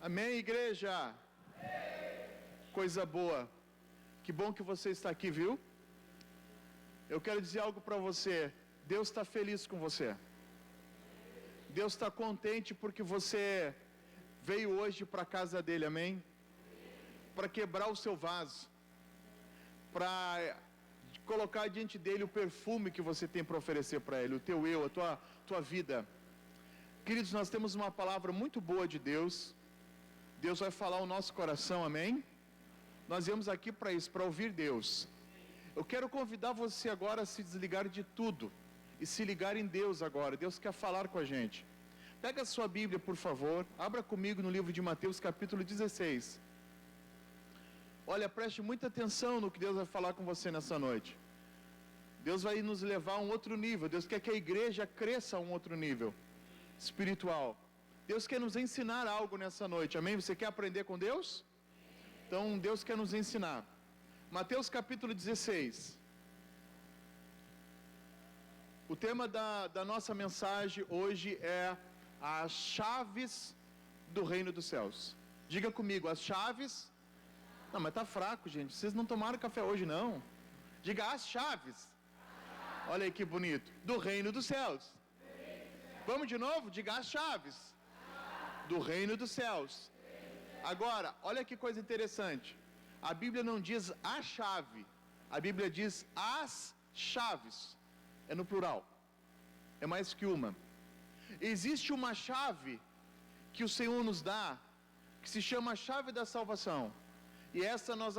Amém, igreja? Amém. Coisa boa. Que bom que você está aqui, viu? Eu quero dizer algo para você. Deus está feliz com você. Deus está contente porque você veio hoje para a casa dele, amém? Para quebrar o seu vaso, para colocar diante dele o perfume que você tem para oferecer para ele, o teu eu, a tua vida. Queridos, nós temos uma palavra muito boa de Deus. Deus vai falar o nosso coração, amém? Nós viemos aqui para isso, para ouvir Deus. Eu quero convidar você agora a se desligar de tudo e se ligar em Deus agora. Deus quer falar com a gente. Pega a sua Bíblia, por favor, abra comigo no livro de Mateus, capítulo 16. Olha, preste muita atenção no que Deus vai falar com você nessa noite. Deus vai nos levar a um outro nível. Deus quer que a igreja cresça a um outro nível espiritual. Deus quer nos ensinar algo nessa noite, amém? Você quer aprender com Deus? Então Deus quer nos ensinar. Mateus capítulo 16. O tema da nossa mensagem hoje é as chaves do reino dos céus. Diga comigo, as chaves. Não, mas tá fraco, gente. Vocês não tomaram café hoje, não. Diga as chaves. Olha aí que bonito. Do reino dos céus. Vamos de novo? Diga as chaves do reino dos céus. Agora, olha que coisa interessante. A Bíblia não diz a chave. A Bíblia diz as chaves. É no plural. É mais que uma. Existe uma chave que o Senhor nos dá, que se chama a chave da salvação. E essa nós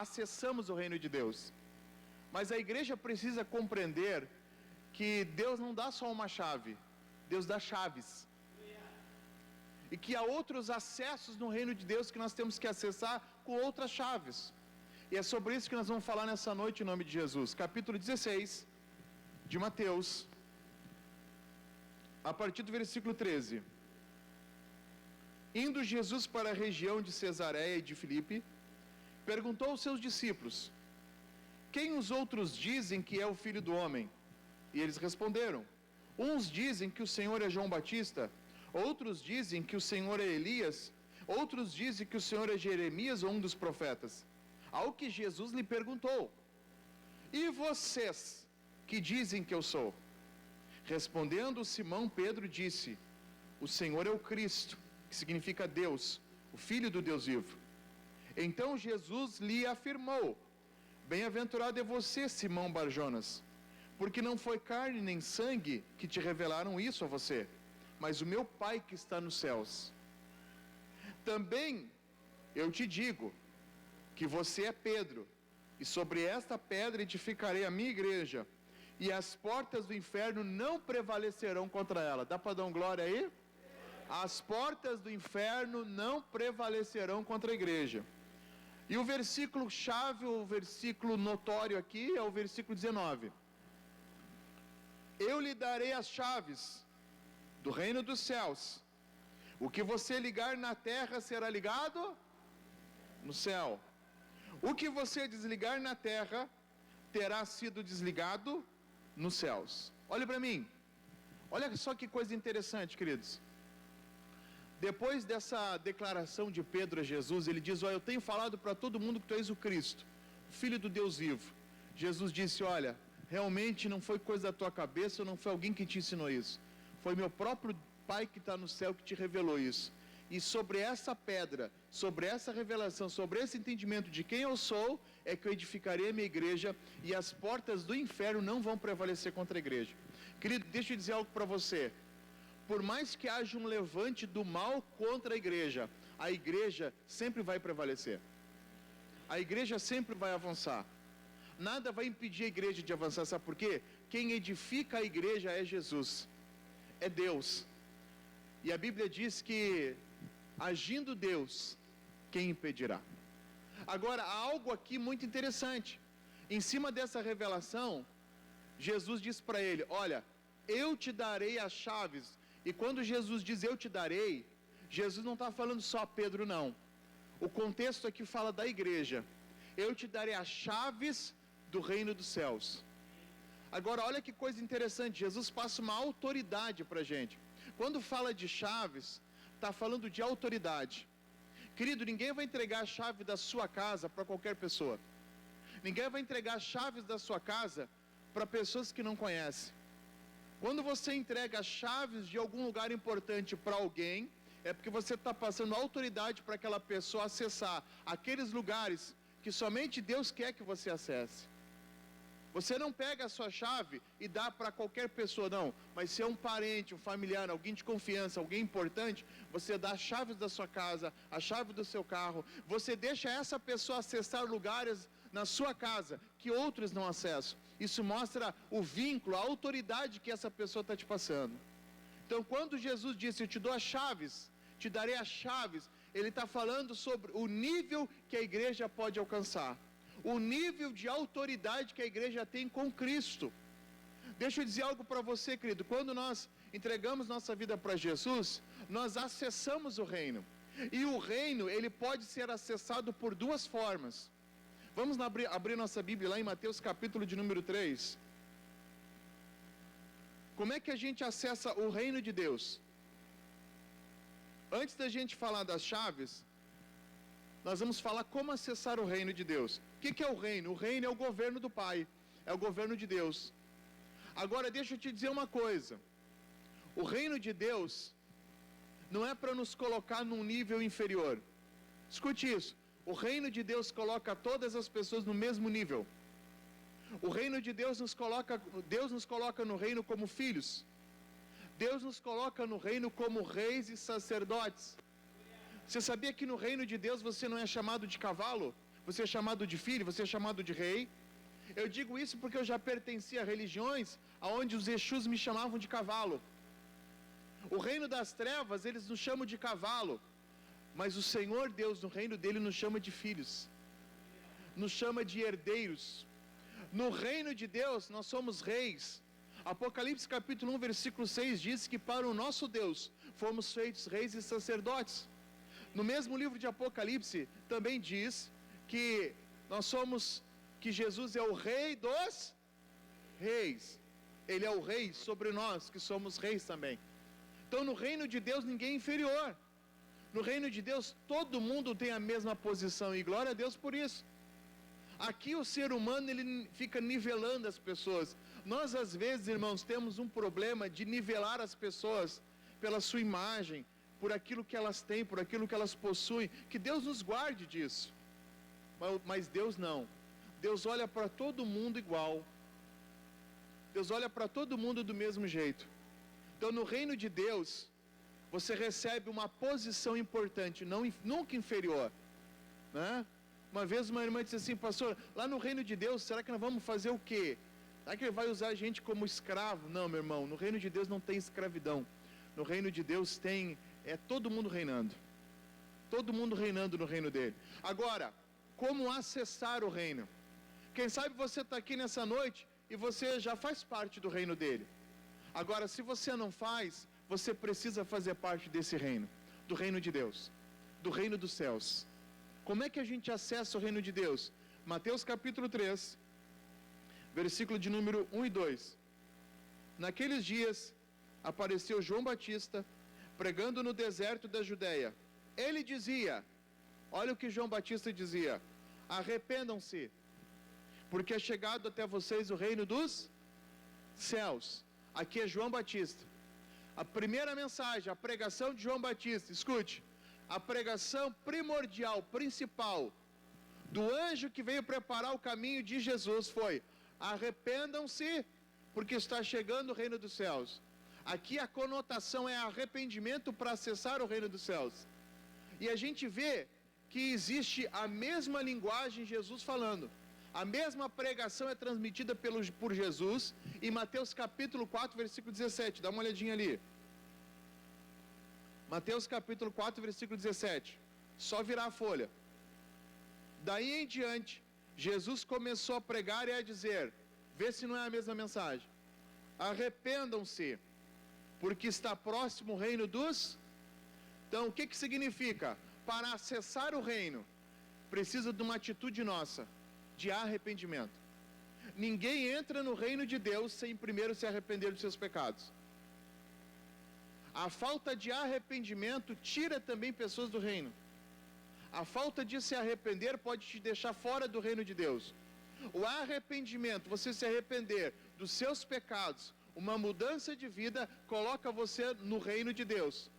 acessamos o reino de Deus. Mas a igreja precisa compreender que Deus não dá só uma chave. Deus dá chaves. E que há outros acessos no reino de Deus que nós temos que acessar com outras chaves. E é sobre isso que nós vamos falar nessa noite em nome de Jesus. Capítulo 16 de Mateus, a partir do versículo 13. Indo Jesus para a região de Cesareia e de Filipe, perguntou aos seus discípulos: quem os outros dizem que é o Filho do Homem? E eles responderam: uns dizem que o Senhor é João Batista, outros dizem que o Senhor é Elias, outros dizem que o Senhor é Jeremias ou um dos profetas. Ao que Jesus lhe perguntou: e vocês, que dizem que eu sou? Respondendo Simão Pedro disse: o Senhor é o Cristo, que significa Deus, o Filho do Deus vivo. Então Jesus lhe afirmou: bem-aventurado é você, Simão Barjonas, porque não foi carne nem sangue que te revelaram isso a você, mas o meu Pai que está nos céus. Também eu te digo que você é Pedro, e sobre esta pedra edificarei a minha igreja, e as portas do inferno não prevalecerão contra ela. Dá para dar um glória aí? As portas do inferno não prevalecerão contra a igreja. E o versículo chave, o versículo notório aqui é o versículo 19. Eu lhe darei as chaves do reino dos céus. O que você ligar na terra será ligado no céu. O que você desligar na terra terá sido desligado nos céus. Olha para mim. Olha só que coisa interessante, queridos. Depois dessa declaração de Pedro a Jesus, ele diz: olha, eu tenho falado para todo mundo que tu és o Cristo, o Filho do Deus vivo. Jesus disse: olha, realmente não foi coisa da tua cabeça, não foi alguém que te ensinou isso. Foi meu próprio Pai que está no céu que te revelou isso. E sobre essa pedra, sobre essa revelação, sobre esse entendimento de quem eu sou, é que eu edificarei a minha igreja, e as portas do inferno não vão prevalecer contra a igreja. Querido, deixa eu dizer algo para você. Por mais que haja um levante do mal contra a igreja sempre vai prevalecer. A igreja sempre vai avançar. Nada vai impedir a igreja de avançar, sabe por quê? Quem edifica a igreja é Jesus, é Deus. E a Bíblia diz que, agindo Deus, quem impedirá? Agora, há algo aqui muito interessante. Em cima dessa revelação, Jesus diz para ele: olha, eu te darei as chaves. E quando Jesus diz eu te darei, Jesus não está falando só a Pedro, não. O contexto aqui fala da igreja. Eu te darei as chaves do reino dos céus. Agora, olha que coisa interessante. Jesus passa uma autoridade para a gente. Quando fala de chaves, está falando de autoridade. Querido, ninguém vai entregar a chave da sua casa para qualquer pessoa. Ninguém vai entregar as chaves da sua casa para pessoas que não conhecem. Quando você entrega as chaves de algum lugar importante para alguém, é porque você está passando autoridade para aquela pessoa acessar aqueles lugares que somente Deus quer que você acesse. Você não pega a sua chave e dá para qualquer pessoa, não. Mas se é um parente, um familiar, alguém de confiança, alguém importante, você dá as chaves da sua casa, a chave do seu carro. Você deixa essa pessoa acessar lugares na sua casa que outros não acessam. Isso mostra o vínculo, a autoridade que essa pessoa está te passando. Então, quando Jesus disse, eu te dou as chaves, te darei as chaves, ele está falando sobre o nível que a igreja pode alcançar. O nível de autoridade que a igreja tem com Cristo. Deixa eu dizer algo para você, querido. Quando nós entregamos nossa vida para Jesus, nós acessamos o reino. E o reino, ele pode ser acessado por duas formas. Vamos abrir nossa Bíblia lá em Mateus capítulo de número 3. Como é que a gente acessa o reino de Deus? Antes da gente falar das chaves, nós vamos falar como acessar o reino de Deus. O que é o reino? O reino é o governo do Pai, é o governo de Deus. Agora, deixa eu te dizer uma coisa. O reino de Deus não é para nos colocar num nível inferior. Escute isso. O reino de Deus coloca todas as pessoas no mesmo nível. O reino de Deus Deus nos coloca no reino como filhos. Deus nos coloca no reino como reis e sacerdotes. Você sabia que no reino de Deus você não é chamado de cavalo? Você é chamado de filho, você é chamado de rei? Eu digo isso porque eu já pertenci a religiões onde os Exus me chamavam de cavalo. O reino das trevas, eles nos chamam de cavalo. Mas o Senhor Deus, no reino dele, nos chama de filhos. Nos chama de herdeiros. No reino de Deus, nós somos reis. Apocalipse capítulo 1, versículo 6 diz que para o nosso Deus fomos feitos reis e sacerdotes. No mesmo livro de Apocalipse também diz que que Jesus é o rei dos reis. Ele é o rei sobre nós, que somos reis também. Então no reino de Deus ninguém é inferior. No reino de Deus todo mundo tem a mesma posição e glória a Deus por isso. Aqui o ser humano ele fica nivelando as pessoas. Nós às vezes, irmãos, temos um problema de nivelar as pessoas pela sua imagem, por aquilo que elas têm, por aquilo que elas possuem. Que Deus nos guarde disso. Mas Deus não. Deus olha para todo mundo igual. Deus olha para todo mundo do mesmo jeito. Então no reino de Deus você recebe uma posição importante, nunca inferior, né? Uma vez uma irmã disse assim, pastor, lá no reino de Deus, será que nós vamos fazer o quê? Será que ele vai usar a gente como escravo? Não, meu irmão, no reino de Deus não tem escravidão. No reino de Deus tem, todo mundo reinando. Todo mundo reinando no reino dele. Agora, como acessar o reino? Quem sabe você está aqui nessa noite e você já faz parte do reino dele. Agora, se você não faz, você precisa fazer parte desse reino, do reino de Deus, do reino dos céus. Como é que a gente acessa o reino de Deus? Mateus capítulo 3, versículo de número 1 e 2. Naqueles dias, apareceu João Batista, pregando no deserto da Judeia. Ele dizia, olha o que João Batista dizia, arrependam-se, porque é chegado até vocês o reino dos céus. Aqui é João Batista. A primeira mensagem, a pregação de João Batista, escute, a pregação primordial, principal, do anjo que veio preparar o caminho de Jesus foi, arrependam-se, porque está chegando o reino dos céus. Aqui a conotação é arrependimento para acessar o reino dos céus. E a gente vê que existe a mesma linguagem Jesus falando. A mesma pregação é transmitida por Jesus em Mateus capítulo 4, versículo 17. Dá uma olhadinha ali. Mateus capítulo 4, versículo 17. Só virar a folha. Daí em diante, Jesus começou a pregar e a dizer, vê se não é a mesma mensagem. Arrependam-se, porque está próximo o reino dos... Então, o que significa? Para acessar o reino, precisa de uma atitude nossa, de arrependimento. Ninguém entra no reino de Deus sem primeiro se arrepender dos seus pecados. A falta de arrependimento tira também pessoas do reino. A falta de se arrepender pode te deixar fora do reino de Deus. O arrependimento, você se arrepender dos seus pecados, uma mudança de vida, coloca você no reino de Deus.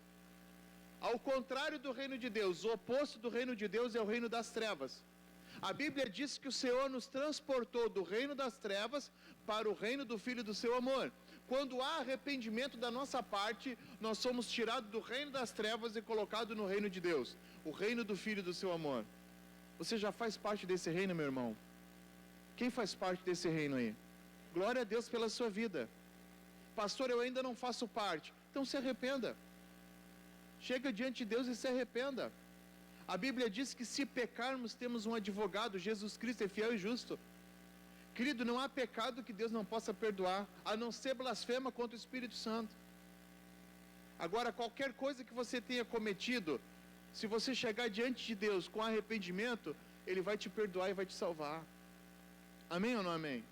Ao contrário do reino de Deus, o oposto do reino de Deus é o reino das trevas. A Bíblia diz que o Senhor nos transportou do reino das trevas para o reino do Filho do seu amor. Quando há arrependimento da nossa parte, nós somos tirados do reino das trevas e colocados no reino de Deus, o reino do Filho do seu amor. Você já faz parte desse reino, meu irmão? Quem faz parte desse reino aí? Glória a Deus pela sua vida. Pastor, eu ainda não faço parte. Então se arrependa. Chega diante de Deus e se arrependa. A Bíblia diz que se pecarmos, temos um advogado, Jesus Cristo é fiel e justo. Querido, não há pecado que Deus não possa perdoar, a não ser blasfema contra o Espírito Santo. Agora, qualquer coisa que você tenha cometido, se você chegar diante de Deus com arrependimento, Ele vai te perdoar e vai te salvar. Amém ou não amém?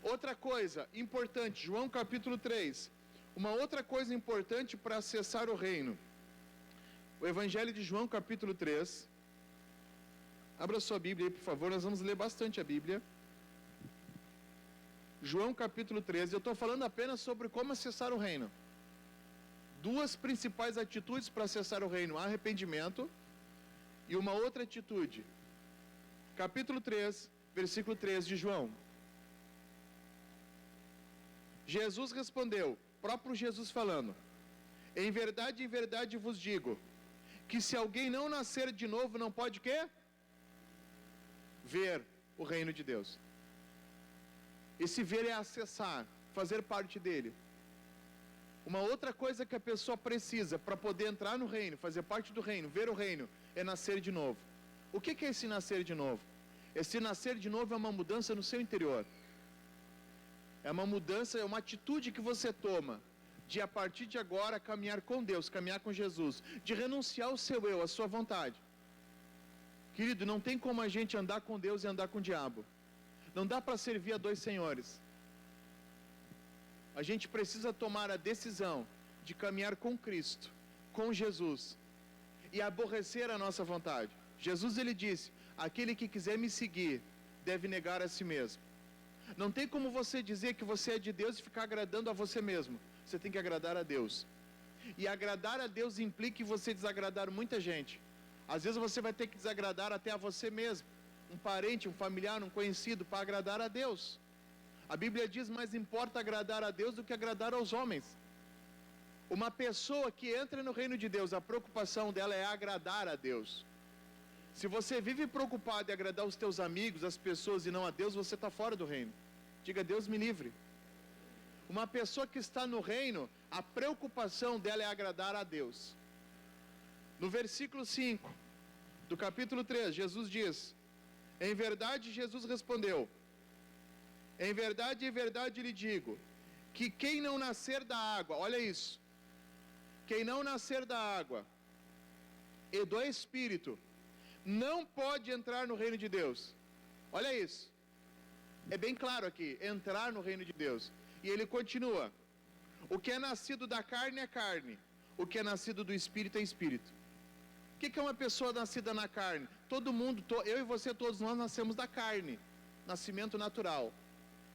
Outra coisa importante, João capítulo 3. Uma outra coisa importante para acessar o reino. O Evangelho de João capítulo 3. Abra sua Bíblia aí, por favor, nós vamos ler bastante a Bíblia. João capítulo 13, eu estou falando apenas sobre como acessar o reino. Duas principais atitudes para acessar o reino: arrependimento e uma outra atitude. Capítulo 3, versículo 3 de João. Jesus respondeu, próprio Jesus falando: em verdade vos digo, que se alguém não nascer de novo, não pode o quê? Ver o reino de Deus. Esse ver é acessar, fazer parte dele. Uma outra coisa que a pessoa precisa para poder entrar no reino, fazer parte do reino, ver o reino, é nascer de novo. O que é esse nascer de novo? Esse nascer de novo é uma mudança no seu interior. É uma mudança, é uma atitude que você toma de a partir de agora caminhar com Deus, caminhar com Jesus, de renunciar ao seu eu, à sua vontade. Querido, não tem como a gente andar com Deus e andar com o diabo. Não dá para servir a dois senhores. A gente precisa tomar a decisão de caminhar com Cristo, com Jesus, e aborrecer a nossa vontade. Jesus, ele disse: aquele que quiser me seguir, deve negar a si mesmo. Não tem como você dizer que você é de Deus e ficar agradando a você mesmo. Você tem que agradar a Deus. E agradar a Deus implica em você desagradar muita gente. Às vezes você vai ter que desagradar até a você mesmo, um parente, um familiar, um conhecido, para agradar a Deus. A Bíblia diz: mais importa agradar a Deus do que agradar aos homens. Uma pessoa que entra no reino de Deus, a preocupação dela é agradar a Deus. Se você vive preocupado em agradar os teus amigos, as pessoas e não a Deus, você está fora do reino. Diga: Deus me livre. Uma pessoa que está no reino, a preocupação dela é agradar a Deus. No versículo 5 do capítulo 3, Jesus diz: em verdade, Jesus respondeu, em verdade lhe digo, que quem não nascer da água, olha isso, quem não nascer da água e do Espírito, não pode entrar no reino de Deus. Olha isso, é bem claro aqui, entrar no reino de Deus. E ele continua: o que é nascido da carne é carne, o que é nascido do Espírito é Espírito. O que é uma pessoa nascida na carne? Todo mundo, eu e você, todos nós nascemos da carne, nascimento natural.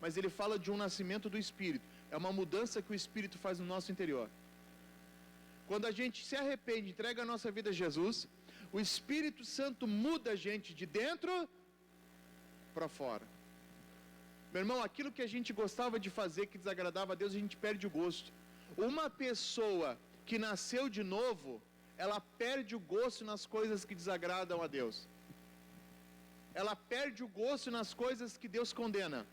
Mas ele fala de um nascimento do Espírito. É uma mudança que o Espírito faz no nosso interior. Quando a gente se arrepende, entrega a nossa vida a Jesus, o Espírito Santo muda a gente de dentro para fora. Meu irmão, aquilo que a gente gostava de fazer, que desagradava a Deus, a gente perde o gosto. Uma pessoa que nasceu de novo, ela perde o gosto nas coisas que desagradam a Deus. Ela perde o gosto nas coisas que Deus condena.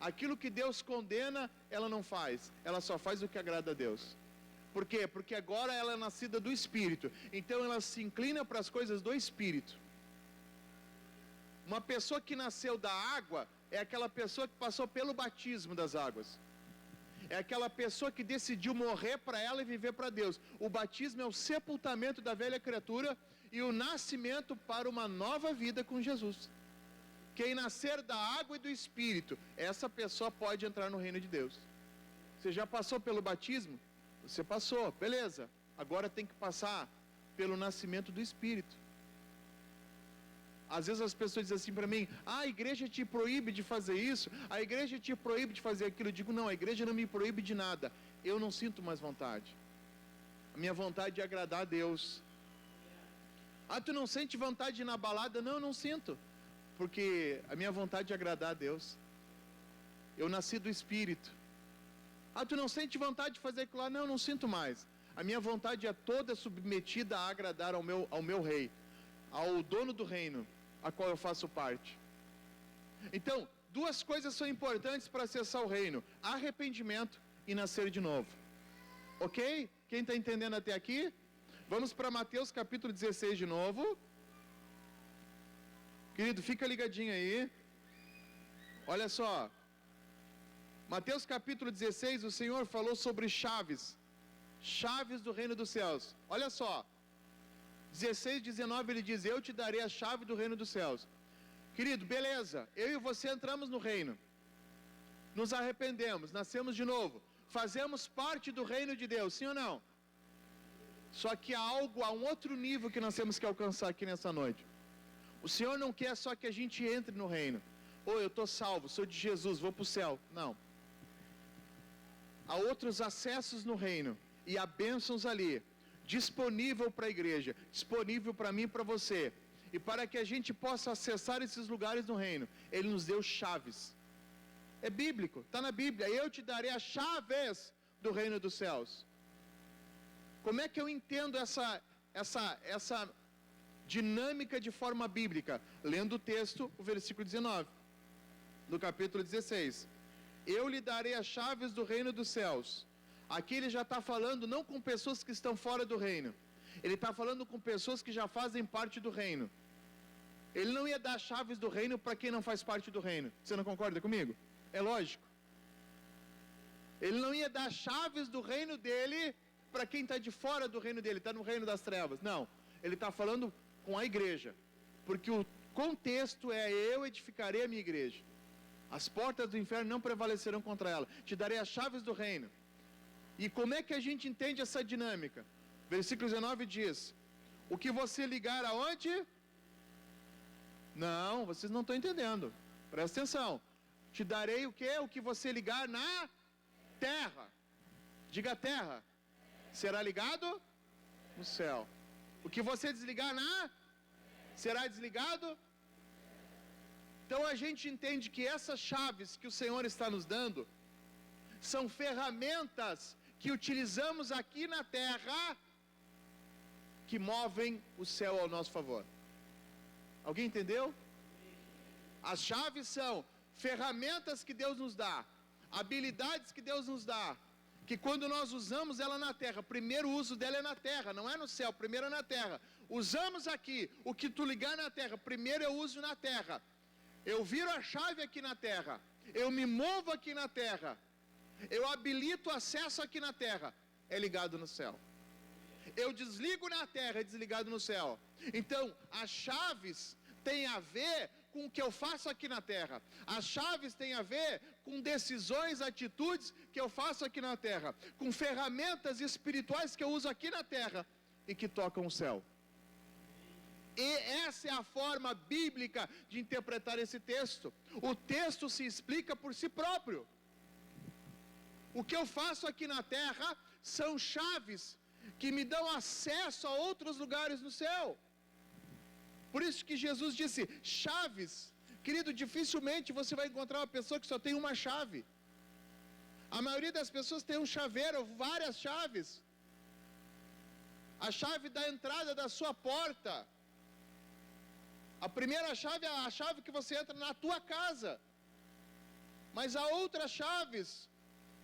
Aquilo que Deus condena, ela não faz. Ela só faz o que agrada a Deus. Por quê? Porque agora ela é nascida do Espírito. Então ela se inclina para as coisas do Espírito. Uma pessoa que nasceu da água é aquela pessoa que passou pelo batismo das águas. É aquela pessoa que decidiu morrer para ela e viver para Deus. O batismo é o sepultamento da velha criatura e o nascimento para uma nova vida com Jesus. Quem nascer da água e do Espírito, essa pessoa pode entrar no reino de Deus. Você já passou pelo batismo? Você passou, beleza. Agora tem que passar pelo nascimento do Espírito. Às vezes as pessoas dizem assim para mim: a igreja te proíbe de fazer isso, a igreja te proíbe de fazer aquilo. Eu digo: não, a igreja não me proíbe de nada. Eu não sinto mais vontade. A minha vontade é agradar a Deus. Ah, tu não sente vontade de ir na balada? Não, eu não sinto. Porque a minha vontade é agradar a Deus. Eu nasci do Espírito. Ah, tu não sente vontade de fazer aquilo lá? Não, eu não sinto mais. A minha vontade é toda submetida a agradar ao meu rei, ao dono do reino, a qual eu faço parte. Então, duas coisas são importantes para acessar o reino: arrependimento e nascer de novo. Ok? Quem está entendendo até aqui? Vamos para Mateus capítulo 16 de novo. Querido, fica ligadinho aí. Olha só. Mateus capítulo 16, o Senhor falou sobre chaves. Chaves do reino dos céus. Olha só. 16, 19, ele diz: eu te darei a chave do reino dos céus. Querido, beleza. Eu e você entramos no reino. Nos arrependemos, nascemos de novo. Fazemos parte do reino de Deus, sim ou não? Só que há um outro nível que nós temos que alcançar aqui nessa noite. O Senhor não quer só que a gente entre no reino. Eu estou salvo, sou de Jesus, vou para o céu. Não. Há outros acessos no reino. E há bênçãos ali, disponível para a igreja, disponível para mim e para você. E para que a gente possa acessar esses lugares no reino, Ele nos deu chaves. É bíblico, está na Bíblia. Eu te darei as chaves do reino dos céus. Como é que eu entendo essa dinâmica de forma bíblica? Lendo o texto, o versículo 19, do capítulo 16. Eu lhe darei as chaves do reino dos céus. Aqui ele já está falando não com pessoas que estão fora do reino. Ele está falando com pessoas que já fazem parte do reino. Ele não ia dar chaves do reino para quem não faz parte do reino. Você não concorda comigo? É lógico. Ele não ia dar chaves do reino dele para quem está de fora do reino dele, está no reino das trevas. Não, ele está falando com a igreja. Porque o contexto é: eu edificarei a minha igreja. As portas do inferno não prevalecerão contra ela. Te darei as chaves do reino. E como é que a gente entende essa dinâmica? Versículo 19 diz: o que você ligar aonde? Não, vocês não estão entendendo. Presta atenção. Te darei o quê? O que você ligar na terra. Diga terra. Será ligado no céu. O que você desligar será desligado. Então a gente entende que essas chaves que o Senhor está nos dando são ferramentas que utilizamos aqui na terra que movem o céu ao nosso favor. Alguém entendeu? As chaves são ferramentas que Deus nos dá, habilidades que Deus nos dá, que quando nós usamos ela na terra, primeiro uso dela é na terra, não é no céu, primeiro é na terra. Usamos aqui, o que tu ligar na terra, primeiro eu uso na terra. Eu viro a chave aqui na terra, eu me movo aqui na terra, eu habilito acesso aqui na terra, é ligado no céu. Eu desligo na terra, é desligado no céu. Então, as chaves têm a ver com o que eu faço aqui na terra. As chaves têm a ver com decisões, atitudes que eu faço aqui na terra, com ferramentas espirituais que eu uso aqui na terra e que tocam o céu. E essa é a forma bíblica de interpretar esse texto. O texto se explica por si próprio. O que eu faço aqui na terra são chaves que me dão acesso a outros lugares no céu. Por isso que Jesus disse chaves. Querido, dificilmente você vai encontrar uma pessoa que só tem uma chave. A maioria das pessoas tem um chaveiro, várias chaves. A chave da entrada da sua porta. A primeira chave é a chave que você entra na tua casa. Mas há outras chaves.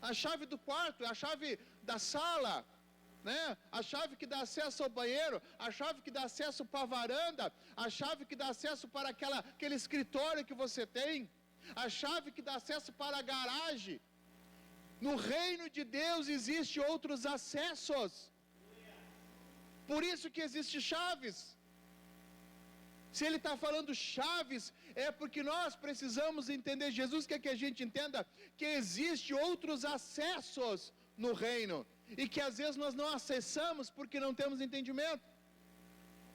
A chave do quarto, a chave da sala, né? A chave que dá acesso ao banheiro, a chave que dá acesso para a varanda, a chave que dá acesso para aquele escritório que você tem, a chave que dá acesso para a garagem. No reino de Deus existem outros acessos. Por isso que existem chaves. Se ele está falando chaves, é porque nós precisamos entender. Jesus quer que a gente entenda que existem outros acessos no reino. e que às vezes nós não acessamos porque não temos entendimento.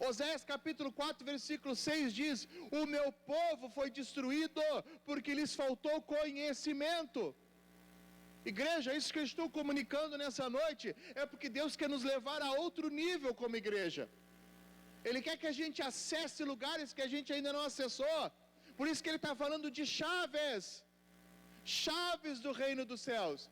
Oséias capítulo 4, versículo 6 diz: o meu povo foi destruído porque lhes faltou conhecimento. Igreja, isso que eu estou comunicando nessa noite é porque Deus quer nos levar a outro nível como igreja. Ele quer que a gente acesse lugares que a gente ainda não acessou. Por isso que ele está falando de chaves, chaves do reino dos céus.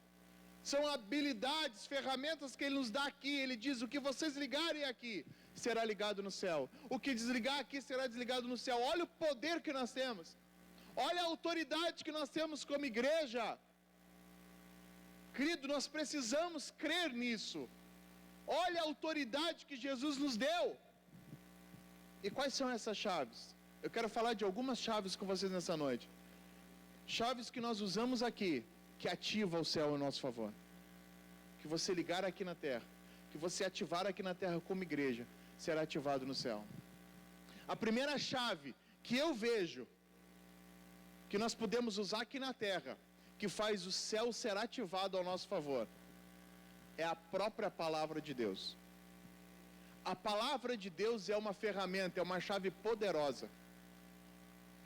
São habilidades, ferramentas que ele nos dá aqui. Ele diz: o que vocês ligarem aqui será ligado no céu, o que desligar aqui será desligado no céu. Olha o poder que nós temos, olha a autoridade que nós temos como igreja. Querido, nós precisamos crer nisso. Olha a autoridade que Jesus nos deu. E quais são essas chaves? Eu quero falar de algumas chaves com vocês nessa noite. Chaves que nós usamos aqui, que ativa o céu a nosso favor. Que você ligar aqui na terra, que você ativar aqui na terra como igreja, será ativado no céu. A primeira chave que eu vejo, que nós podemos usar aqui na terra, que faz o céu ser ativado ao nosso favor, é a própria palavra de Deus. A palavra de Deus é uma ferramenta, é uma chave poderosa.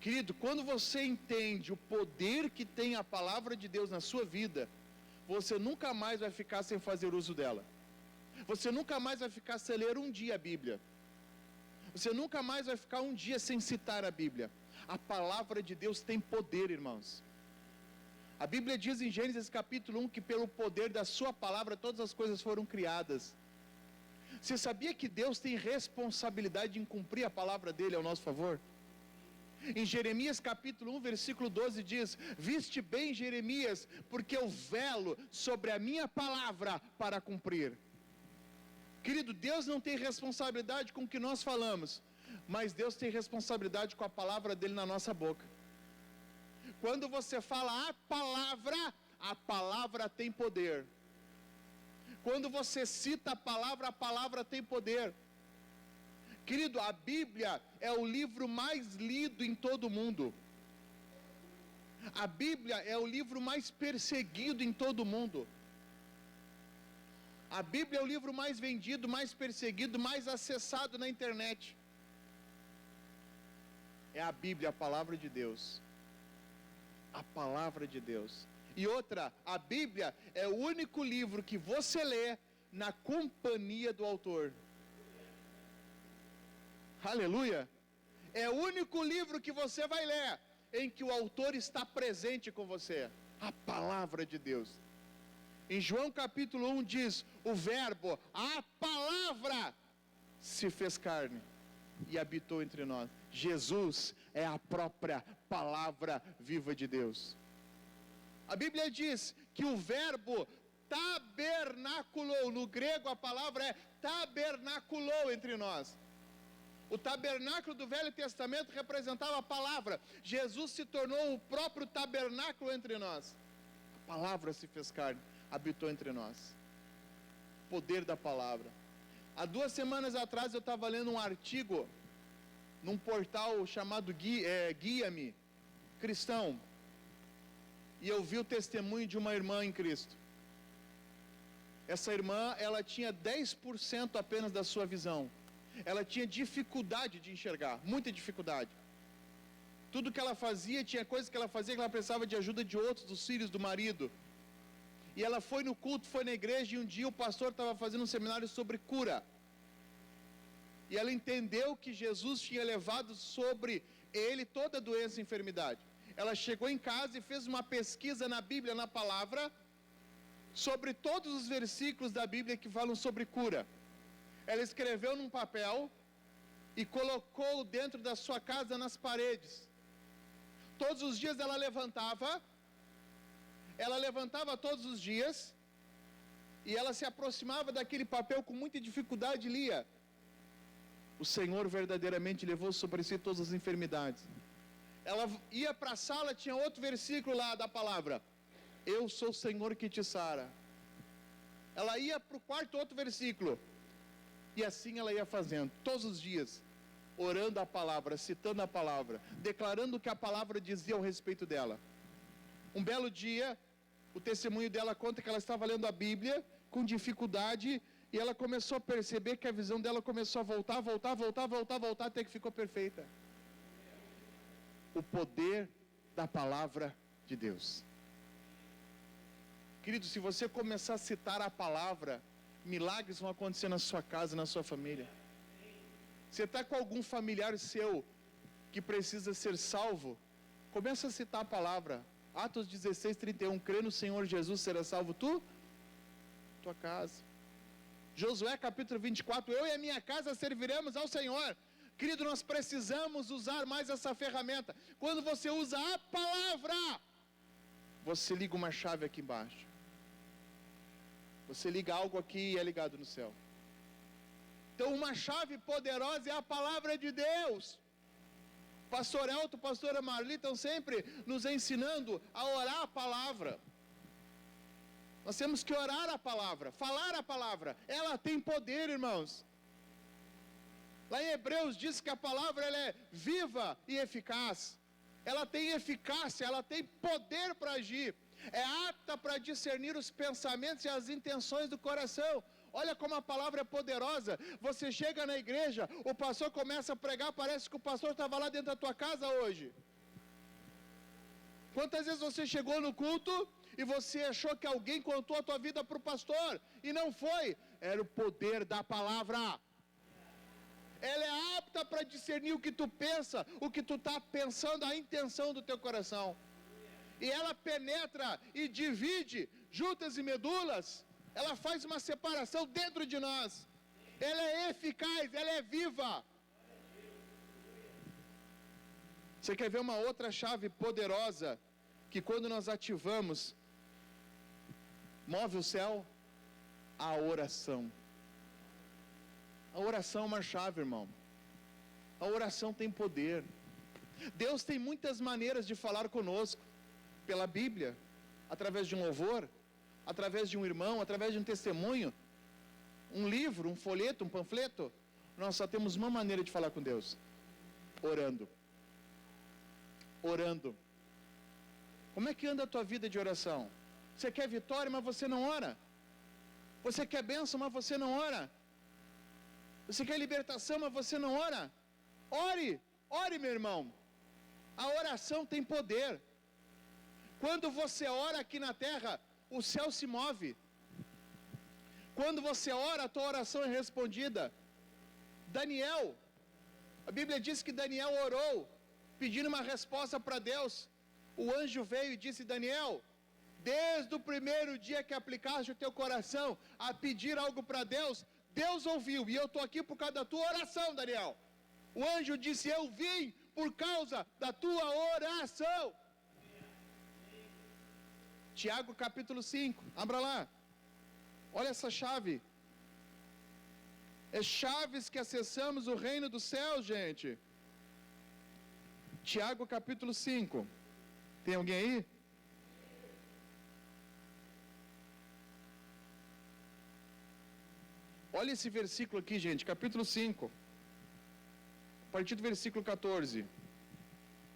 Querido, quando você entende o poder que tem a palavra de Deus na sua vida, você nunca mais vai ficar sem fazer uso dela. Você nunca mais vai ficar sem ler um dia a Bíblia. Você nunca mais vai ficar um dia sem citar a Bíblia. A palavra de Deus tem poder, irmãos. A Bíblia diz em Gênesis capítulo 1 que pelo poder da sua palavra todas as coisas foram criadas. Você sabia que Deus tem responsabilidade em cumprir a palavra dele ao nosso favor? Em Jeremias capítulo 1, versículo 12 diz: viste bem, Jeremias, porque eu velo sobre a minha palavra para cumprir. Querido, Deus não tem responsabilidade com o que nós falamos, mas Deus tem responsabilidade com a palavra dele na nossa boca. Quando você fala a palavra tem poder. Quando você cita a palavra tem poder. Querido, a Bíblia é o livro mais lido em todo o mundo. A Bíblia é o livro mais perseguido em todo o mundo. A Bíblia é o livro mais vendido, mais perseguido, mais acessado na internet. É a Bíblia, a palavra de Deus. A palavra de Deus. E outra, a Bíblia é o único livro que você lê na companhia do autor. Aleluia! É o único livro que você vai ler em que o autor está presente com você. A palavra de Deus. Em João capítulo 1 diz: o verbo, a palavra, se fez carne e habitou entre nós. Jesus é a própria palavra viva de Deus. A Bíblia diz que o verbo tabernaculou, no grego a palavra é tabernaculou entre nós. O tabernáculo do Velho Testamento representava a palavra. Jesus se tornou o próprio tabernáculo entre nós. A palavra se fez carne, habitou entre nós. Poder da palavra. Há 2 semanas atrás eu estava lendo um artigo num portal chamado Guia-me, cristão. E eu vi o testemunho de uma irmã em Cristo. Essa irmã, ela tinha 10% apenas da sua visão. Ela tinha dificuldade de enxergar, muita dificuldade. Tudo que ela fazia, tinha coisas que ela fazia que ela precisava de ajuda de outros, dos filhos, do marido. E ela foi no culto, foi na igreja, e um dia o pastor estava fazendo um seminário sobre cura. E ela entendeu que Jesus tinha levado sobre ele toda a doença e enfermidade. Ela chegou em casa e fez uma pesquisa na Bíblia, na palavra, sobre todos os versículos da Bíblia que falam sobre cura. Ela escreveu num papel e colocou dentro da sua casa nas paredes. Todos os dias ela levantava todos os dias, e ela se aproximava daquele papel com muita dificuldade e lia: o Senhor verdadeiramente levou sobre si todas as enfermidades. Ela ia para a sala, tinha outro versículo lá da palavra: eu sou o Senhor que te sara. Ela ia para o quarto, outro versículo. E assim ela ia fazendo, todos os dias, orando a palavra, citando a palavra, declarando o que a palavra dizia ao respeito dela. Um belo dia, o testemunho dela conta que ela estava lendo a Bíblia, com dificuldade, e ela começou a perceber que a visão dela começou a voltar, até que ficou perfeita. O poder da palavra de Deus. Querido, se você começar a citar a palavra, milagres vão acontecer na sua casa, na sua família. Você está com algum familiar seu que precisa ser salvo? Começa a citar a palavra. Atos 16:31, crê no Senhor Jesus, será salvo tu, tua casa. Josué capítulo 24, eu e a minha casa serviremos ao Senhor. Querido, nós precisamos usar mais essa ferramenta. Quando você usa a palavra, você liga uma chave aqui embaixo. Você liga algo aqui e é ligado no céu. Então uma chave poderosa é a palavra de Deus. Pastor Elton, pastora Marli estão sempre nos ensinando a orar a palavra. Nós temos que orar a palavra, falar a palavra. Ela tem poder, irmãos. Lá em Hebreus diz que a palavra ela é viva e eficaz. Ela tem eficácia, ela tem poder para agir. É apta para discernir os pensamentos e as intenções do coração. Olha como a palavra é poderosa. Você chega na igreja, o pastor começa a pregar, parece que o pastor estava lá dentro da tua casa hoje. Quantas vezes você chegou no culto e você achou que alguém contou a tua vida para o pastor? E não foi. Era o poder da palavra. Ela é apta para discernir o que tu pensa, o que tu está pensando, a intenção do teu coração. E ela penetra e divide juntas e medulas. Ela faz uma separação dentro de nós. Ela é eficaz, ela é viva. Você quer ver uma outra chave poderosa, que quando nós ativamos, move o céu? A oração. A oração é uma chave, irmão. A oração tem poder. Deus tem muitas maneiras de falar conosco. Pela Bíblia, através de um louvor, através de um irmão, através de um testemunho, um livro, um folheto, um panfleto. Nós só temos uma maneira de falar com Deus: orando. Orando. Como é que anda a tua vida de oração? Você quer vitória, mas você não ora. Você quer bênção, mas você não ora. Você quer libertação, mas você não ora. Ore, ore, meu irmão. A oração tem poder. Quando você ora aqui na terra, o céu se move. Quando você ora, a tua oração é respondida. Daniel, a Bíblia diz que Daniel orou, pedindo uma resposta para Deus. O anjo veio e disse: Daniel, desde o primeiro dia que aplicaste o teu coração a pedir algo para Deus, Deus ouviu, e eu estou aqui por causa da tua oração, Daniel. O anjo disse: eu vim por causa da tua oração. Tiago capítulo 5, abra lá. Olha essa chave. É chaves que acessamos o reino dos céus, gente. Tiago capítulo 5. Tem alguém aí? Olha esse versículo aqui, gente, capítulo 5. A partir do versículo 14.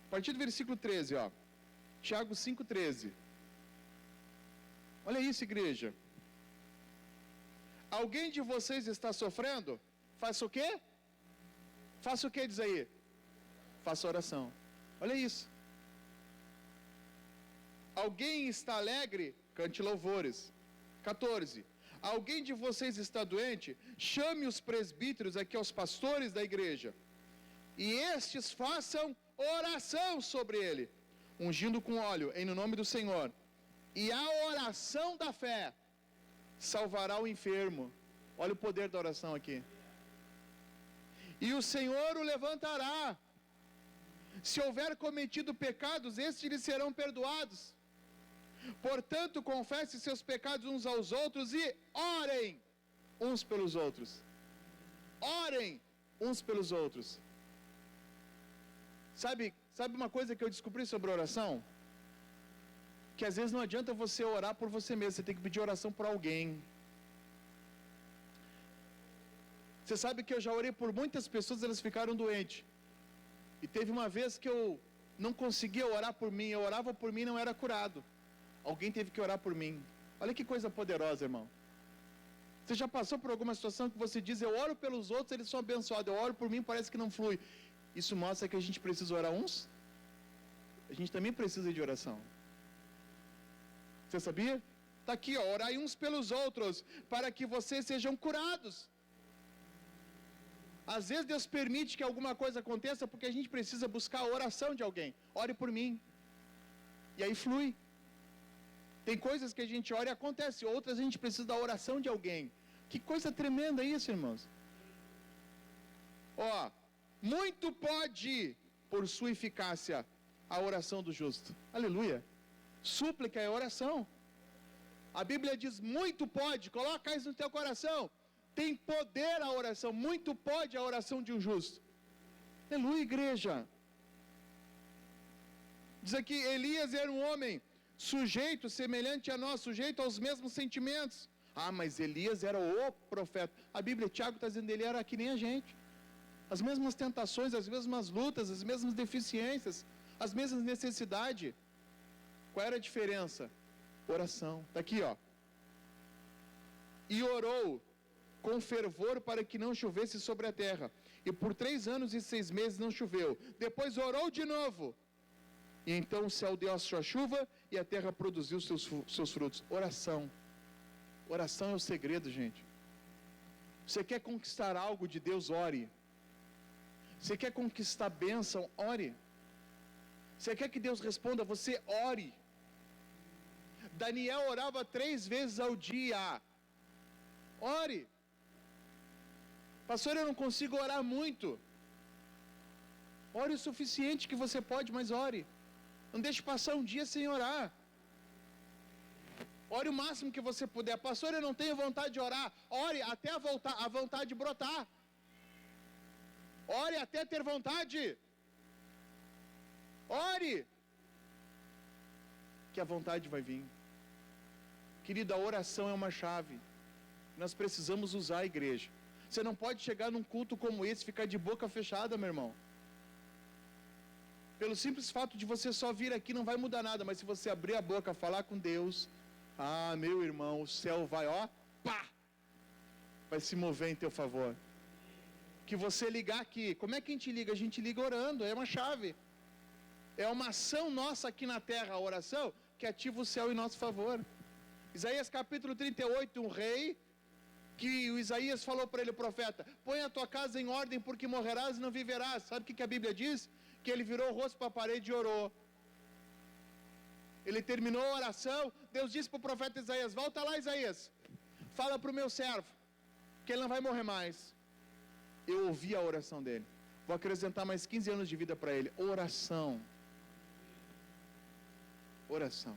A partir do versículo 13, ó. Tiago 5:13. Olha isso, igreja. Alguém de vocês está sofrendo? Faça o quê? Faça o quê, diz aí? Faça oração. Olha isso. Alguém está alegre? Cante louvores. 14. Alguém de vocês está doente? Chame os presbíteros aqui, aos pastores da igreja, e estes façam oração sobre ele, ungindo com óleo em nome do Senhor. E a oração da fé salvará o enfermo. Olha o poder da oração aqui. E o Senhor o levantará. Se houver cometido pecados, estes lhe serão perdoados. Portanto, confesse seus pecados uns aos outros e orem uns pelos outros. Orem uns pelos outros. Sabe uma coisa que eu descobri sobre oração? Que às vezes não adianta você orar por você mesmo, você tem que pedir oração por alguém. Você sabe que eu já orei por muitas pessoas, elas ficaram doentes. E teve uma vez que eu não conseguia orar por mim, eu orava por mim e não era curado. Alguém teve que orar por mim. Olha que coisa poderosa, irmão. Você já passou por alguma situação que você diz, eu oro pelos outros, eles são abençoados, eu oro por mim, parece que não flui. Isso mostra que a gente precisa orar uns? A gente também precisa de oração. Você sabia? Está aqui, ó, orai uns pelos outros, para que vocês sejam curados. Às vezes Deus permite que alguma coisa aconteça, porque a gente precisa buscar a oração de alguém. Ore por mim. E aí flui. Tem coisas que a gente ora e acontece, outras a gente precisa da oração de alguém. Que coisa tremenda isso, irmãos. Ó, muito pode, por sua eficácia, a oração do justo. Aleluia. Súplica é oração. A Bíblia diz, muito pode, coloca isso no teu coração. Tem poder a oração, muito pode a oração de um justo. Aleluia, igreja. Diz aqui, Elias era um homem sujeito, semelhante a nós, sujeito aos mesmos sentimentos. Ah, mas Elias era o profeta. A Bíblia, Tiago está dizendo, ele era que nem a gente. As mesmas tentações, as mesmas lutas, as mesmas deficiências, as mesmas necessidades. Qual era a diferença? Oração. Está aqui, ó. E orou com fervor para que não chovesse sobre a terra. E por 3 anos e 6 meses não choveu. Depois orou de novo. E então o céu deu a sua chuva e a terra produziu seus frutos. Oração. Oração é o segredo, gente. Você quer conquistar algo de Deus, ore. Você quer conquistar bênção, ore. Você quer que Deus responda, você ore. Daniel orava 3 vezes ao dia. Ore. Pastor, eu não consigo orar muito. Ore o suficiente que você pode, mas ore. Não deixe passar um dia sem orar. Ore o máximo que você puder. Pastor, eu não tenho vontade de orar. Ore até a vontade brotar. Ore até ter vontade. Ore. Que a vontade vai vir. Querido, a oração é uma chave. Nós precisamos usar a igreja. Você não pode chegar num culto como esse e ficar de boca fechada, meu irmão. Pelo simples fato de você só vir aqui não vai mudar nada, mas se você abrir a boca, falar com Deus, ah, meu irmão, o céu vai, ó, pá, vai se mover em teu favor. Que você ligar aqui, como é que a gente liga? A gente liga orando, é uma chave. É uma ação nossa aqui na terra, a oração, que ativa o céu em nosso favor. Isaías capítulo 38, um rei, que o Isaías falou para ele, o profeta, põe a tua casa em ordem porque morrerás e não viverás. Sabe o que a Bíblia diz? Que ele virou o rosto para a parede e orou. Ele terminou a oração, Deus disse para o profeta Isaías, volta lá Isaías, fala para o meu servo, que ele não vai morrer mais. Eu ouvi a oração dele, vou acrescentar mais 15 anos de vida para ele. Oração. Oração.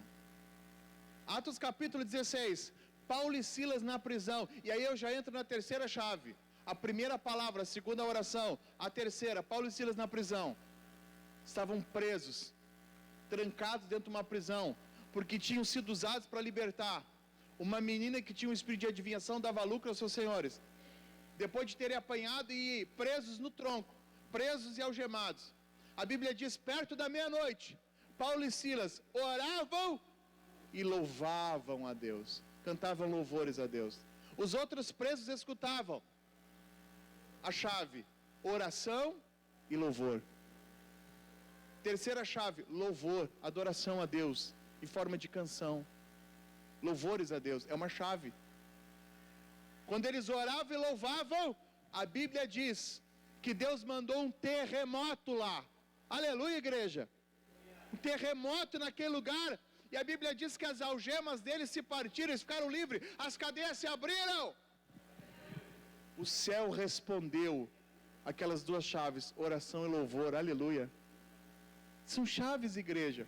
Atos capítulo 16, Paulo e Silas na prisão, e aí eu já entro na terceira chave. A primeira palavra, a segunda oração, a terceira, Paulo e Silas na prisão. Estavam presos, trancados dentro de uma prisão, porque tinham sido usados para libertar uma menina que tinha um espírito de adivinhação, dava lucro aos seus senhores. Depois de terem apanhado e presos no tronco, presos e algemados. A Bíblia diz, perto da meia-noite, Paulo e Silas oravam e louvavam a Deus, cantavam louvores a Deus. Os outros presos escutavam. A chave, oração e louvor. Terceira chave, louvor, adoração a Deus, em forma de canção. Louvores a Deus, é uma chave. Quando eles oravam e louvavam, a Bíblia diz que Deus mandou um terremoto lá. Aleluia, igreja. Um terremoto naquele lugar. E a Bíblia diz que as algemas deles se partiram, eles ficaram livres, as cadeias se abriram. O céu respondeu aquelas 2 chaves, oração e louvor, aleluia. São chaves, igreja.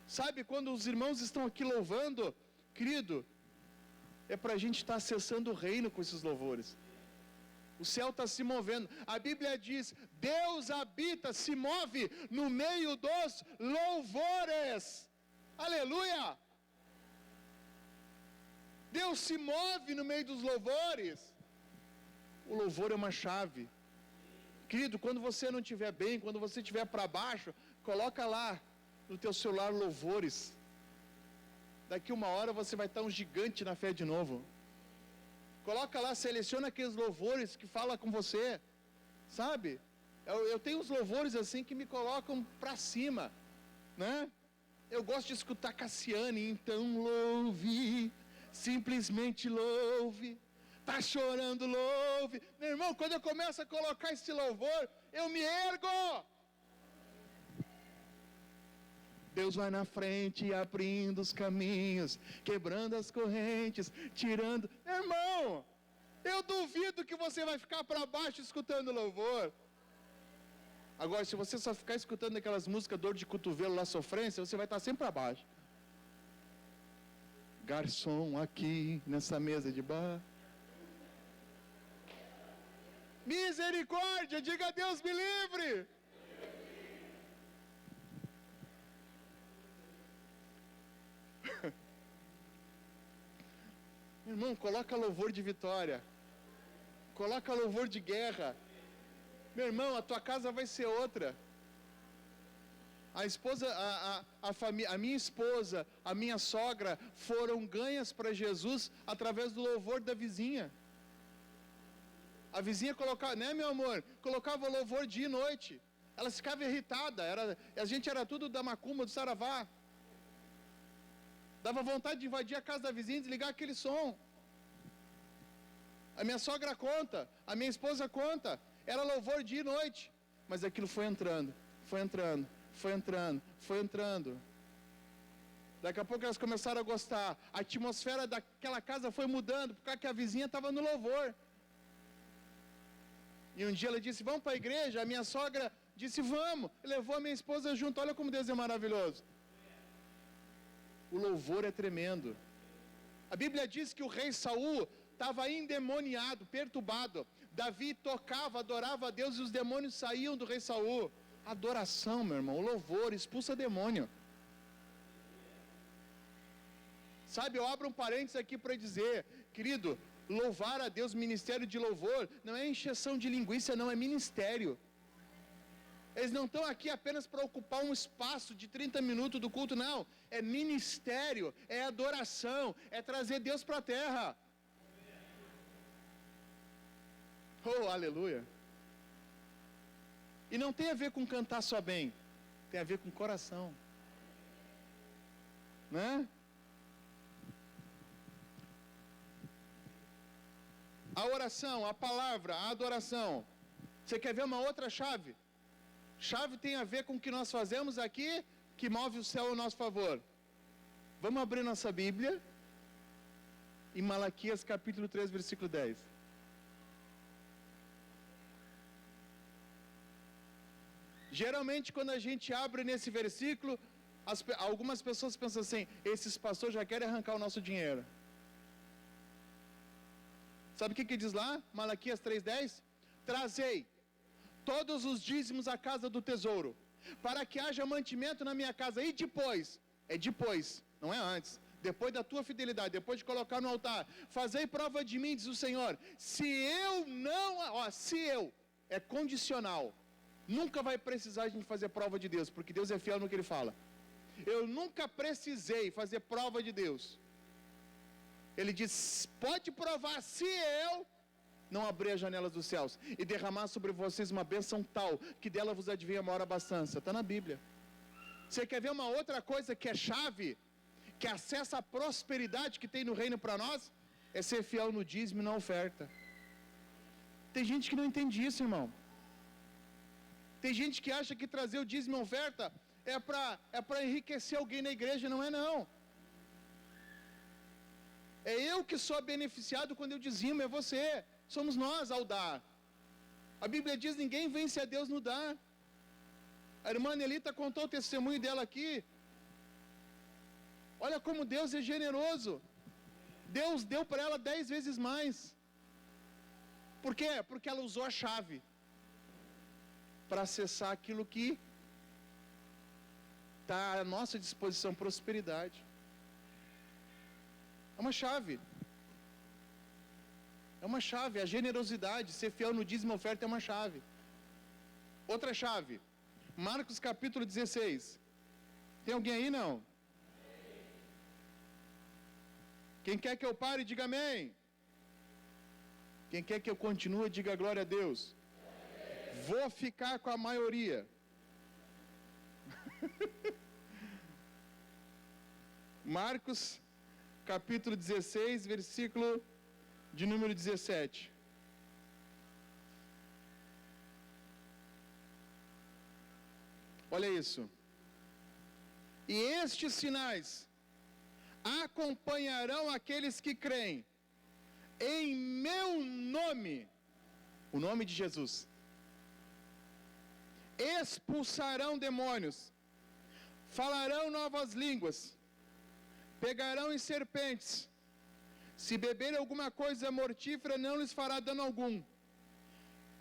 Sabe, quando os irmãos estão aqui louvando, querido, é para a gente estar acessando o reino com esses louvores. O céu está se movendo. A Bíblia diz, Deus habita, se move no meio dos louvores. Aleluia! Deus se move no meio dos louvores. O louvor é uma chave. Querido, quando você não estiver bem, quando você estiver para baixo, coloca lá no teu celular louvores. Daqui 1 hora você vai estar um gigante na fé de novo. Coloca lá, seleciona aqueles louvores que fala com você, sabe? Eu tenho uns louvores assim que me colocam para cima, né? Eu gosto de escutar Cassiane, então louve, simplesmente louve, tá chorando, louve. Meu irmão, quando eu começo a colocar esse louvor, eu me ergo. Deus vai na frente, abrindo os caminhos, quebrando as correntes, tirando. Meu irmão, eu duvido que você vai ficar para baixo escutando louvor. Agora, se você só ficar escutando aquelas músicas dor de cotovelo lá, sofrência, você vai estar sempre para baixo. Garçom aqui nessa mesa de bar. Misericórdia, diga Deus me livre. Irmão, coloca louvor de vitória. Coloca louvor de guerra. Meu irmão, a tua casa vai ser outra. A minha esposa, a minha sogra foram ganhas para Jesus através do louvor da vizinha. A vizinha colocava, né, meu amor? Colocava louvor dia e noite. Ela ficava irritada. A gente era tudo da macumba, do saravá. Dava vontade de invadir a casa da vizinha e desligar aquele som. A minha sogra conta, a minha esposa conta. Era louvor dia e noite. Mas aquilo foi entrando, foi entrando, foi entrando, foi entrando. Daqui a pouco elas começaram a gostar. A atmosfera daquela casa foi mudando, porque a vizinha estava no louvor. E um dia ela disse, vamos para a igreja? A minha sogra disse, vamos. Levou a minha esposa junto. Olha como Deus é maravilhoso. O louvor é tremendo. A Bíblia diz que o rei Saul estava endemoniado, perturbado. Davi tocava, adorava a Deus e os demônios saíam do rei Saul. Adoração, meu irmão, o louvor expulsa demônio. Sabe, eu abro um parênteses aqui para dizer, querido, louvar a Deus, ministério de louvor, não é encheção de linguiça, não, é ministério. Eles não estão aqui apenas para ocupar um espaço de 30 minutos do culto, não. É ministério, é adoração, é trazer Deus para a terra. Oh, aleluia. E não tem a ver com cantar só bem, tem a ver com coração. Né? A oração, a palavra, a adoração. Você quer ver uma outra chave? Chave tem a ver com o que nós fazemos aqui, que move o céu ao nosso favor. Vamos abrir nossa Bíblia, em Malaquias capítulo 3, versículo 10. Geralmente quando a gente abre nesse versículo, algumas pessoas pensam assim, esses pastores já querem arrancar o nosso dinheiro. Sabe o que diz lá? Malaquias 3,10? Trazei todos os dízimos à casa do tesouro, para que haja mantimento na minha casa. E depois, é depois, não é antes, depois da tua fidelidade, depois de colocar no altar, fazei prova de mim, diz o Senhor, se eu, é condicional, nunca vai precisar a gente fazer prova de Deus, porque Deus é fiel no que Ele fala. Eu nunca precisei fazer prova de Deus. Ele diz, pode provar se eu não abrir as janelas dos céus e derramar sobre vocês uma bênção tal, que dela vos advinha a maior abastança. Está na Bíblia. Você quer ver uma outra coisa que é chave, que acessa a prosperidade que tem no reino para nós? É ser fiel no dízimo e na oferta. Tem gente que não entende isso, irmão. Tem gente que acha que trazer o dízimo e a oferta é para enriquecer alguém na igreja. Não é não. É eu que sou beneficiado quando eu dizimo, é você. Somos nós ao dar. A Bíblia diz, ninguém vence a Deus no dar. A irmã Nelita contou o testemunho dela aqui. Olha como Deus é generoso. Deus deu para ela 10 vezes mais. Por quê? Porque ela usou a chave para acessar aquilo que está à nossa disposição, prosperidade. É uma chave. É uma chave, a generosidade, ser fiel no dízimo e oferta é uma chave. Outra chave, Marcos capítulo 16. Tem alguém aí, não? Quem quer que eu pare, diga amém. Quem quer que eu continue, diga glória a Deus. Vou ficar com a maioria. Marcos, capítulo 16, versículo de número 17. Olha isso. E estes sinais acompanharão aqueles que creem em meu nome, o nome de Jesus. Expulsarão demônios, falarão novas línguas, pegarão em serpentes, se beberem alguma coisa mortífera não lhes fará dano algum.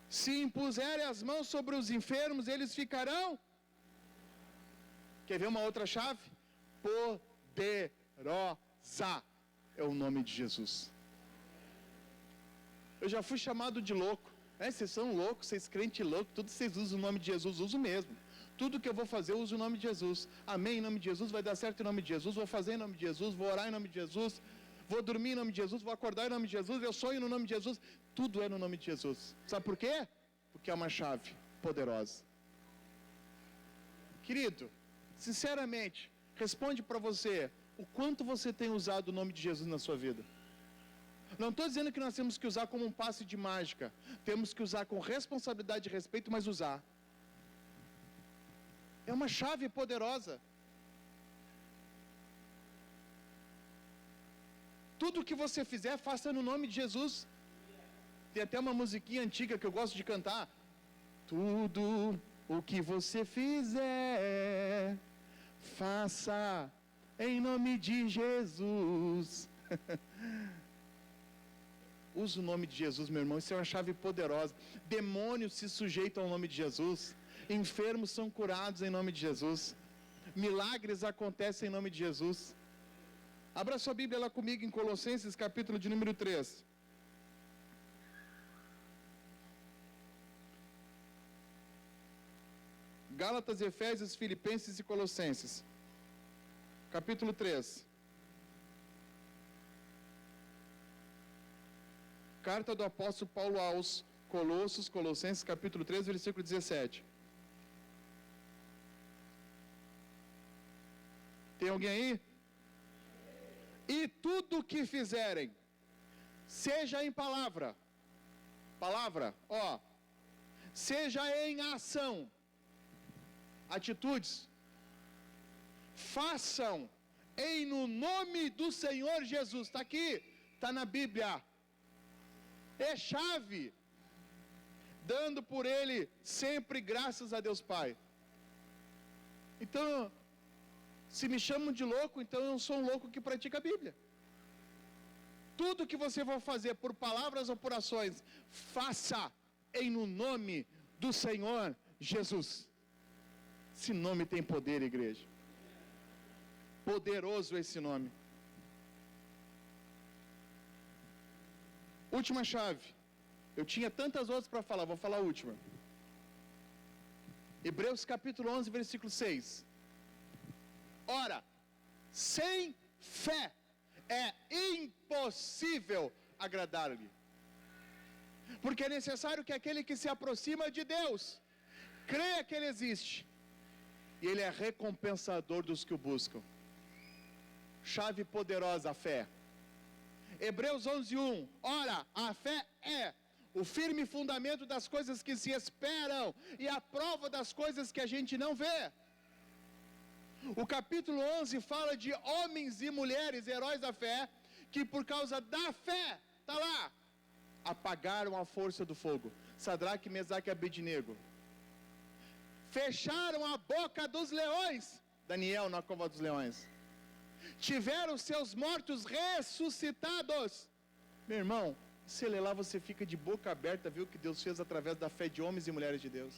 Se impuserem as mãos sobre os enfermos, eles ficarão. Quer ver uma outra chave? Poderosa é o nome de Jesus. Eu já fui chamado de louco. Vocês são loucos, vocês crentes loucos, tudo vocês usam o nome de Jesus, uso mesmo. Tudo que eu vou fazer, eu uso o nome de Jesus. Amém, em nome de Jesus, vai dar certo em nome de Jesus, vou fazer em nome de Jesus, vou orar em nome de Jesus, vou dormir em nome de Jesus, vou acordar em nome de Jesus, eu sonho no nome de Jesus. Tudo é no nome de Jesus. Sabe por quê? Porque é uma chave poderosa. Querido, sinceramente, responde para você, o quanto você tem usado o nome de Jesus na sua vida? Não estou dizendo que nós temos que usar como um passe de mágica. Temos que usar com responsabilidade e respeito, mas usar. É uma chave poderosa. Tudo que você fizer, faça no nome de Jesus. Tem até uma musiquinha antiga que eu gosto de cantar. Tudo o que você fizer, faça em nome de Jesus. Usa o nome de Jesus, meu irmão, isso é uma chave poderosa. Demônios se sujeitam ao nome de Jesus. Enfermos são curados em nome de Jesus. Milagres acontecem em nome de Jesus. Abra sua Bíblia lá comigo em Colossenses, capítulo de número 3. Gálatas, Efésios, Filipenses e Colossenses. Capítulo 3. Carta do apóstolo Paulo aos Colossos, Colossenses, capítulo 3, versículo 17. Tem alguém aí? E tudo que fizerem, seja em palavra, seja em ação, atitudes, façam em no nome do Senhor Jesus. Está aqui, está na Bíblia. É chave, dando por ele sempre graças a Deus Pai. Então, se me chamam de louco, então eu sou um louco que pratica a Bíblia. Tudo que você for fazer por palavras ou por ações, faça em no nome do Senhor Jesus. Esse nome tem poder, igreja. Poderoso esse nome. Última chave. Eu tinha tantas outras para falar, vou falar a última. Hebreus capítulo 11, versículo 6. Ora, sem fé é impossível agradar-lhe. Porque é necessário que aquele que se aproxima de Deus creia que Ele existe. E Ele é recompensador dos que o buscam. Chave poderosa, a fé. Hebreus 11:1. Ora, a fé é o firme fundamento das coisas que se esperam e a prova das coisas que a gente não vê. O capítulo 11 fala de homens e mulheres, heróis da fé, que por causa da fé, está lá, apagaram a força do fogo. Sadraque, Mesaque e Abednego. Fecharam a boca dos leões. Daniel na cova dos leões. Tiveram seus mortos ressuscitados. Meu irmão, se ler lá você fica de boca aberta, viu o que Deus fez através da fé de homens e mulheres de Deus.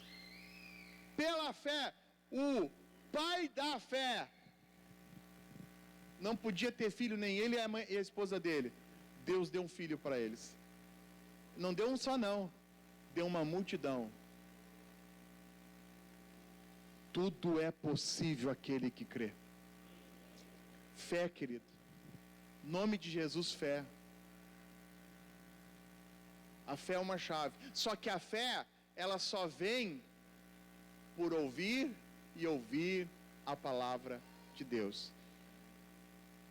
Pela fé, o pai da fé não podia ter filho, nem ele e a esposa dele. Deus deu um filho para eles. Não deu um só não, deu uma multidão. Tudo é possível aquele que crê. Fé, querido. Nome de Jesus, fé. A fé é uma chave. Só que a fé, ela só vem por ouvir e ouvir a palavra de Deus.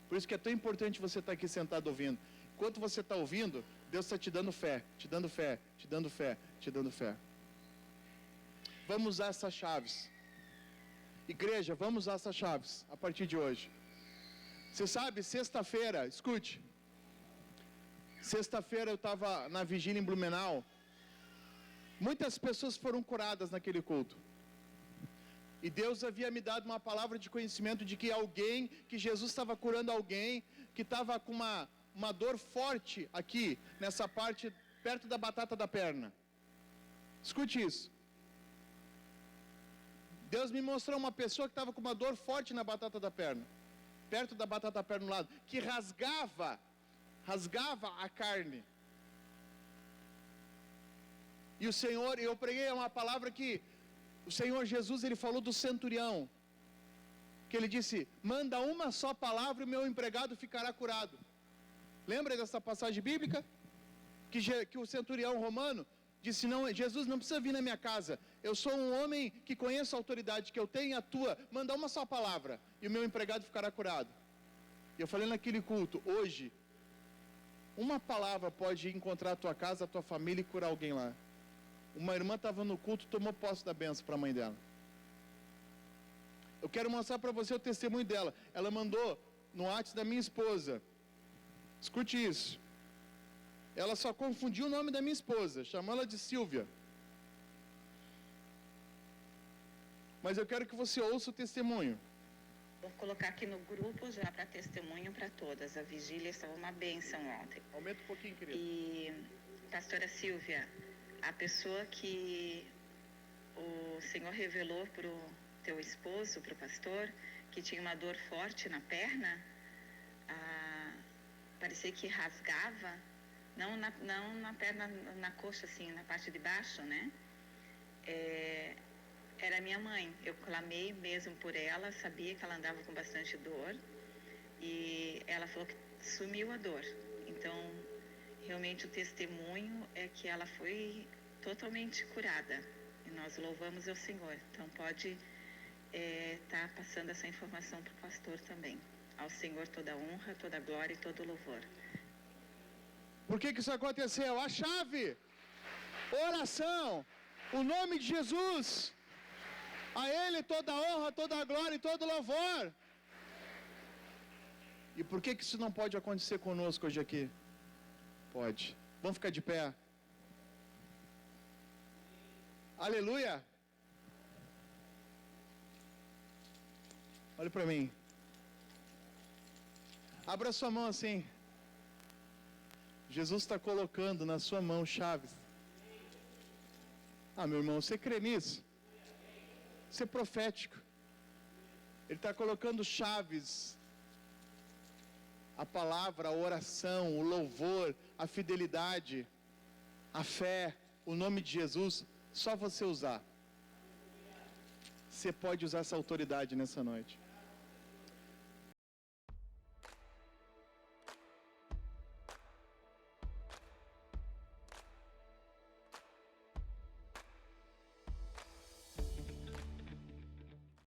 Por isso que é tão importante você estar aqui sentado ouvindo. Enquanto você está ouvindo, Deus está te dando fé, te dando fé, te dando fé, te dando fé. Vamos usar essas chaves. Igreja, vamos usar essas chaves a partir de hoje. Você sabe, sexta-feira, escute. Sexta-feira eu estava na vigília em Blumenau. Muitas pessoas foram curadas naquele culto. E Deus havia me dado uma palavra de conhecimento de que alguém, que Jesus estava curando alguém, que estava com uma dor forte aqui, nessa parte, perto da batata da perna. Escute isso. Deus me mostrou uma pessoa que estava com uma dor forte na batata da perna, perto da batata da perna no lado, que rasgava a carne. E o Senhor, eu preguei uma palavra que o Senhor Jesus, ele falou do centurião, que ele disse, manda uma só palavra e o meu empregado ficará curado. Lembra dessa passagem bíblica? Que o centurião romano disse, não, Jesus não precisa vir na minha casa, eu sou um homem que conheço a autoridade que eu tenho e a tua, manda uma só palavra e o meu empregado ficará curado. E eu falei naquele culto, hoje, uma palavra pode encontrar a tua casa, a tua família e curar alguém lá. Uma irmã estava no culto, tomou posse da bênção para a mãe dela. Eu quero mostrar para você o testemunho dela. Ela mandou no WhatsApp da minha esposa. Escute isso. Ela só confundiu o nome da minha esposa, chamou ela de Silvia. Mas eu quero que você ouça o testemunho. Vou colocar aqui no grupo já para testemunho para todas. A vigília estava uma bênção ontem. Aumenta um pouquinho, querida. E, pastora Silvia, a pessoa que o Senhor revelou para o teu esposo, para o pastor, que tinha uma dor forte na perna, parecia que rasgava, não na perna, na coxa assim, na parte de baixo, né? Era minha mãe. Eu clamei mesmo por ela, sabia que ela andava com bastante dor e ela falou que sumiu a dor. Então, realmente o testemunho é que ela foi totalmente curada e nós louvamos ao Senhor. Então pode estar passando essa informação para o pastor também. Ao Senhor toda a honra, toda a glória e todo o louvor. Por que isso aconteceu? A chave, oração, o nome de Jesus, a Ele toda a honra, toda a glória e todo o louvor. E por que isso não pode acontecer conosco hoje aqui? Pode. Vamos ficar de pé. Aleluia. Olha para mim. Abra sua mão assim. Jesus está colocando na sua mão chaves. Meu irmão, você crê nisso? Isso é profético. Ele está colocando chaves. A palavra, a oração, o louvor, a fidelidade, a fé, o nome de Jesus, só você usar. Você pode usar essa autoridade nessa noite.